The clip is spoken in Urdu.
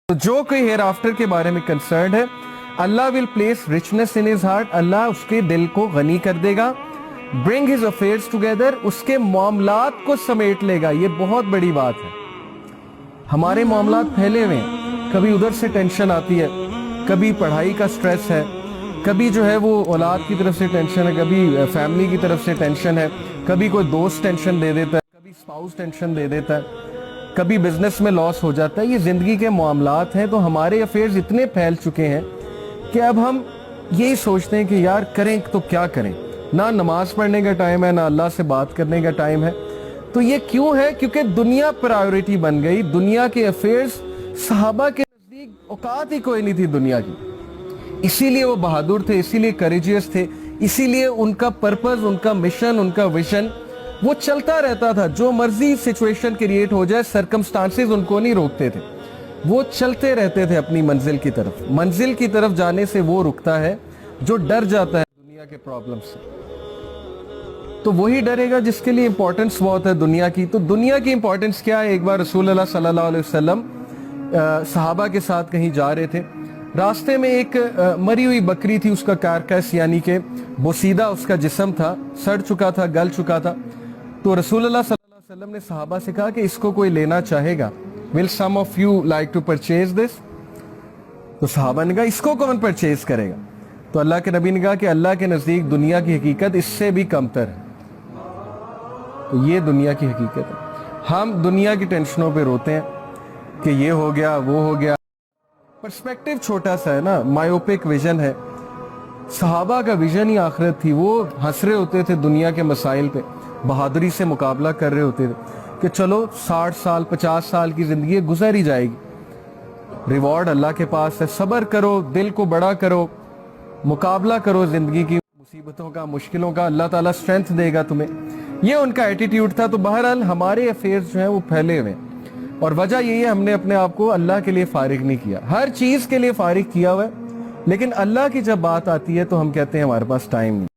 تو جو کوئی ہیئر آفٹر کے بارے میں کنسرنڈ ہے, اللہ will place richness in his heart, اللہ اس کے دل کو غنی کر دے گا. bring his affairs together, اس کے معاملات کو سمیٹ لے گا. یہ بہت بڑی بات ہے. ہمارے معاملات پھیلے ہوئے ہیں, کبھی ادھر سے ٹینشن آتی ہے, کبھی پڑھائی کا سٹریس ہے, کبھی جو ہے وہ اولاد کی طرف سے ٹینشن ہے, کبھی فیملی کی طرف سے ٹینشن ہے, کبھی کوئی دوست ٹینشن دے دیتا ہے, کبھی اسپاؤس ٹینشن دے دیتا ہے, کبھی بزنس میں لاس ہو جاتا ہے. یہ زندگی کے معاملات ہیں. تو ہمارے افیئرز اتنے پھیل چکے ہیں کہ اب ہم یہی سوچتے ہیں کہ یار کریں تو کیا کریں. نہ نماز پڑھنے کا ٹائم ہے, نہ اللہ سے بات کرنے کا ٹائم ہے. تو یہ کیوں ہے؟ کیونکہ دنیا پرائیورٹی بن گئی. دنیا کے افیئرز, صحابہ کے نزدیک اوقات ہی کوئی نہیں تھی دنیا کی. اسی لیے وہ بہادر تھے, اسی لیے کریجیس تھے, اسی لیے ان کا پرپز, ان کا مشن, ان کا ویژن وہ چلتا رہتا تھا. جو مرضی سچویشن کریٹ ہو جائے, سرکمسٹانسز ان کو نہیں روکتے تھے. وہ چلتے رہتے تھے اپنی منزل کی طرف. منزل کی طرف جانے سے وہ رکتا ہے جو ڈر جاتا ہے دنیا کے پرابلم سے. تو وہی ڈرے گا جس کے لیے امپورٹنس بہت ہے دنیا کی. تو دنیا کی امپورٹنس کیا ہے؟ ایک بار رسول اللہ صلی اللہ علیہ وسلم صحابہ کے ساتھ کہیں جا رہے تھے. راستے میں ایک مری ہوئی بکری تھی, اس کا کارکیس یعنی کہ بوسیدہ اس کا جسم تھا, سڑ چکا تھا, گل چکا تھا. تو رسول اللہ صلی اللہ علیہ وسلم نے صحابہ سے کہا کہ اس کو کوئی لینا چاہے گا؟ Will some of you like to purchase this? تو صحابہ نے کہا اس کو کون پرچیز کرے گا؟ تو اللہ کے نبی نے کہا کہ اللہ کے نزدیک دنیا کی حقیقت اس سے بھی کمتر ہے. تو یہ دنیا کی حقیقت ہے. ہم دنیا کی ٹینشنوں پہ روتے ہیں کہ یہ ہو گیا, وہ ہو گیا. پرسپیکٹیو چھوٹا سا ہے نا, مائیوپک ویژن ہے. صحابہ کا ویژن ہی آخرت تھی. وہ ہنس رہے ہوتے تھے دنیا کے مسائل پہ, بہادری سے مقابلہ کر رہے ہوتے تھے کہ چلو 60 سال 50 سال کی زندگی گزر ہی جائے گی, ریوارڈ اللہ کے پاس ہے. صبر کرو, دل کو بڑا کرو, مقابلہ کرو زندگی کی مصیبتوں کا, مشکلوں کا, اللہ تعالیٰ اسٹرینتھ دے گا تمہیں. یہ ان کا ایٹیٹیوڈ تھا. تو بہرحال ہمارے افیئرز جو ہیں وہ پھیلے ہوئے ہیں, اور وجہ یہی ہے ہم نے اپنے آپ کو اللہ کے لیے فارغ نہیں کیا. ہر چیز کے لیے فارغ کیا ہوا ہے, لیکن اللہ کی جب بات آتی ہے تو ہم کہتے ہیں ہمارے پاس ٹائم نہیں.